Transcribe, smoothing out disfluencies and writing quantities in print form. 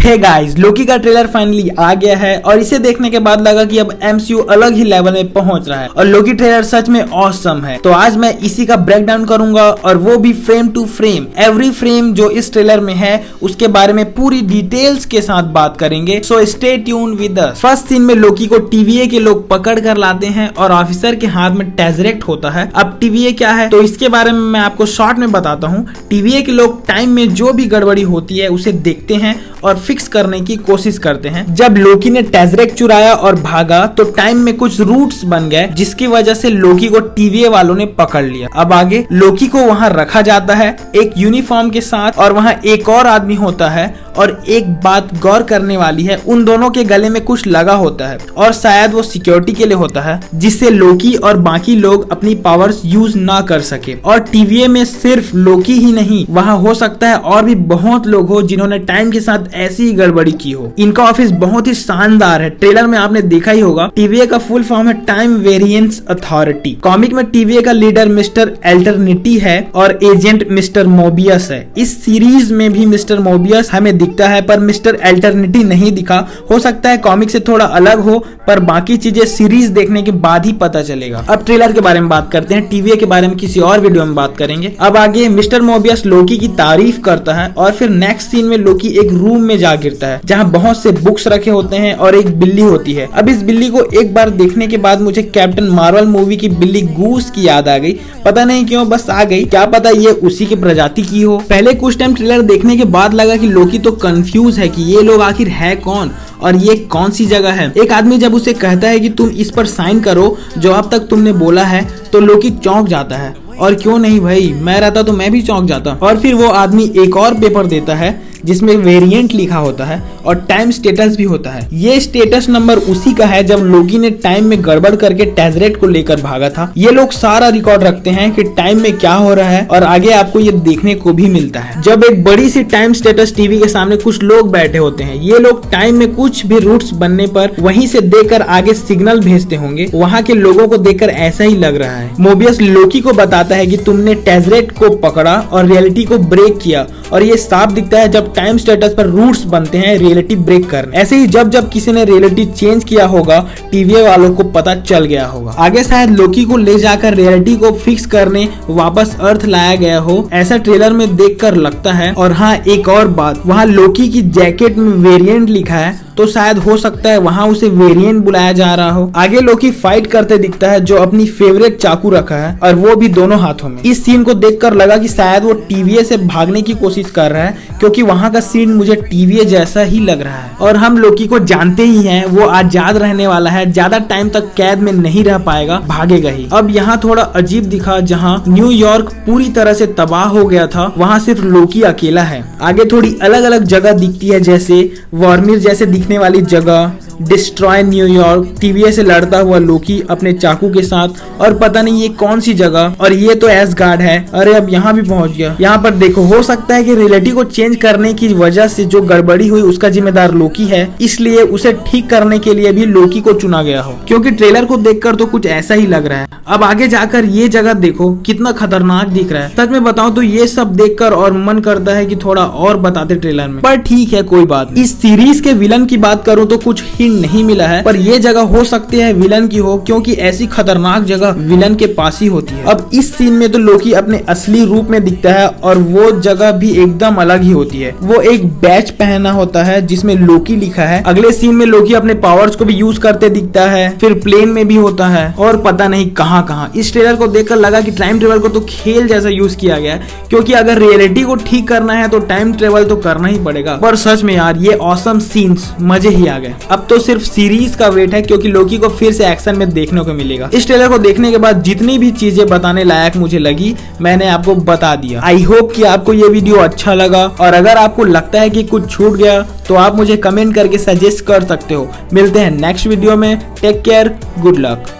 Hey guys, लोकी का trailer finally आ गया है और इसे देखने के बाद लगा कि अब एमसीयू अलग ही लेवल में पहुंच रहा है और लोकी ट्रेलर सच में ऑसम है। तो आज मैं इसी का ब्रेक डाउन करूंगा और वो भी frame to frame, every frame जो इस ट्रेलर में है उसके बारे में पूरी डिटेल्स के साथ बात करेंगे। So stay tune with us. First scene में लोकी को टीवीए के लोग पकड़ कर लाते हैं और ऑफिसर के हाथ में टेजरेक्ट होता है। अब टीवीए क्या है तो इसके बारे में मैं आपको शॉर्ट में बताता हूँ। टीवीए के लोग टाइम में जो भी गड़बड़ी होती है उसे देखते हैं और फिक्स करने की कोशिश करते हैं। जब लोकी ने टेजरेक्ट चुराया और भागा तो टाइम में कुछ रूट्स बन गए जिसकी वजह से लोकी को टीवीए वालों ने पकड़ लिया। अब आगे लोकी को वहां रखा जाता है एक यूनिफॉर्म के साथ और वहां एक और आदमी होता है और एक बात गौर करने वाली है, उन दोनों के गले में कुछ लगा होता है और शायद वो सिक्योरिटी के लिए होता है जिससे लोकी और बाकी लोग अपनी पावर्स यूज ना कर सके। और टीवीए में सिर्फ लोकी ही नहीं, वहां हो सकता है और भी बहुत लोग हो जिन्होंने टाइम के साथ ऐसी ही गड़बड़ी की हो। इनका ऑफिस बहुत ही शानदार है। ट्रेलर में आपने देखा ही होगा। टीवीए का फुल फॉर्म है टाइम वेरिएंस अथॉरिटी। कॉमिक में टीवीए का लीडर मिस्टर एल्टरनिटी है और एजेंट मिस्टर मोबियस है। इस सीरीज में भी मिस्टर मोबियस हमें दिखता है पर मिस्टर एल्टरनिटी नहीं दिखा। हो सकता है कॉमिक से थोड़ा अलग हो पर बाकी चीजें सीरीज देखने के बाद ही पता चलेगा। अब ट्रेलर के बारे में बात करते हैं, टीवीए के बारे में किसी और वीडियो में बात करेंगे। अब आगे मिस्टर मोबियस लोकी की तारीफ करता है और फिर नेक्स्ट सीन में लोकी एक रूम में जा गिरता है जहां बहुत से बुक्स रखे होते हैं और एक बिल्ली होती है। अब इस बिल्ली को एक बार देखने के बाद मुझे कैप्टन मार्वल मूवी की बिल्ली गूस की याद आ गई। पता नहीं क्यों, बस आ गई। क्या पता ये उसी की प्रजाति की हो। पहले कुछ टाइम ट्रेलर देखने के बाद लगा कि लोकी तो कंफ्यूज है कि ये लोग आखिर है कौन और ये कौन सी जगह है। एक आदमी जब उसे कहता है कि तुम इस पर साइन करो जो अब तक तुमने बोला है तो लोकी चौंक जाता है। और क्यों नहीं भाई, मैं रहता तो मैं भी चौंक जाता। और फिर वो आदमी एक और पेपर देता है जिसमें वेरिएंट लिखा होता है और टाइम स्टेटस भी होता है। ये स्टेटस नंबर उसी का है जब लोकी ने टाइम में गड़बड़ करके टेजरेक्ट को लेकर भागा था। ये लोग सारा रिकॉर्ड रखते हैं कि टाइम में क्या हो रहा है और आगे आपको ये देखने को भी मिलता है। जब एक बड़ी सी टाइम स्टेटस टीवी के सामने कुछ लोग बैठे होते हैं, ये लोग टाइम में कुछ भी रूट्स बनने पर वहीं से देखकर आगे सिग्नल भेजते होंगे। वहाँ के लोगों को देखकर ऐसा ही लग रहा है। मोबियस लोकी को बताता है कि तुमने टेजरेक्ट को पकड़ा और रियलिटी को ब्रेक किया और ये साफ दिखता है जब टाइम स्टेटस पर रूट्स बनते हैं रियलिटी ब्रेक करने। ऐसे ही जब जब किसी ने रियलिटी चेंज किया होगा टीवीए वालों को पता चल गया होगा। आगे शायद लोकी को ले जाकर रियलिटी को फिक्स करने वापस अर्थ लाया गया हो, ऐसा ट्रेलर में देखकर लगता है। और हाँ, एक और बात, वहाँ लोकी की जैकेट में वेरिएंट लिखा है तो शायद हो सकता है वहां उसे वेरिएंट बुलाया जा रहा हो। आगे लोकी फाइट करते दिखता है जो अपनी फेवरेट चाकू रखा है और वो भी दोनों हाथों में। इस सीन को देखकर लगा कि शायद वो टीवीए से भागने की कोशिश कर रहा है क्योंकि वहां का सीन मुझे टीवीए जैसा ही लग रहा है। और हम लोकी को जानते ही हैं, वो आजाद रहने वाला है, ज्यादा टाइम तक कैद में नहीं रह पाएगा, भागेगा ही। अब यहाँ थोड़ा अजीब दिखा, जहाँ न्यूयॉर्क पूरी तरह से तबाह हो गया था वहाँ सिर्फ लोकी अकेला है। आगे थोड़ी अलग अलग जगह दिखती है जैसे वॉर्मिर जैसे दिखने वाली जगह, डिस्ट्रॉय न्यूयॉर्क, टीवीए से लड़ता हुआ लोकी अपने चाकू के साथ और पता नहीं ये कौन सी जगह। और ये तो एसगार्ड है। अरे अब यहाँ भी पहुंच गया। यहाँ पर देखो, हो सकता है कि रियलिटी को चेंज करने की वजह से जो गड़बड़ी हुई उसका जिम्मेदार लोकी है, इसलिए उसे ठीक करने के लिए भी लोकी को चुना गया हो, क्योंकि ट्रेलर को देखकर तो कुछ ऐसा ही लग रहा है। अब आगे जाकर ये जगह देखो कितना खतरनाक दिख रहा है। सच में बताऊं तो ये सब देखकर और मन करता है कि थोड़ा और बताते ट्रेलर में, पर ठीक है कोई बात नहीं। इस सीरीज के विलन की बात करूं तो कुछ हिंट नहीं मिला है, पर ये जगह हो सकती है विलन की हो क्योंकि ऐसी खतरनाक जगह विलन के पास ही होती है। अब इस सीन में तो लोकी अपने असली रूप में दिखता है और वो जगह भी एकदम अलग ही होती है। वो एक बैच पहना होता है जिसमें लोकी लिखा है। अगले सीन में लोकी अपने पावर्स को भी यूज करते दिखता है, फिर प्लेन में भी होता है और पता नहीं कहाँ। इस ट्रेलर को देखकर लगा कि टाइम ट्रेवल को तो खेल जैसा यूज किया गया है, क्योंकि अगर रियलिटी को ठीक करना है तो टाइम ट्रेवल तो करना ही पड़ेगा। पर सच में यार ये ऑसम सीन्स, मजे ही आ गए। अब तो सिर्फ सीरीज का वेट है क्योंकि लोकी को फिर से एक्शन में देखने को मिलेगा। इस ट्रेलर को देखने के बाद जितनी भी चीजें बताने लायक मुझे लगी मैंने आपको बता दिया। आई होप कि आपको ये वीडियो अच्छा लगा और अगर आपको लगता है कि कुछ छूट गया तो आप मुझे कमेंट करके सजेस्ट कर सकते हो। मिलते हैं नेक्स्ट वीडियो में। Take care, good luck.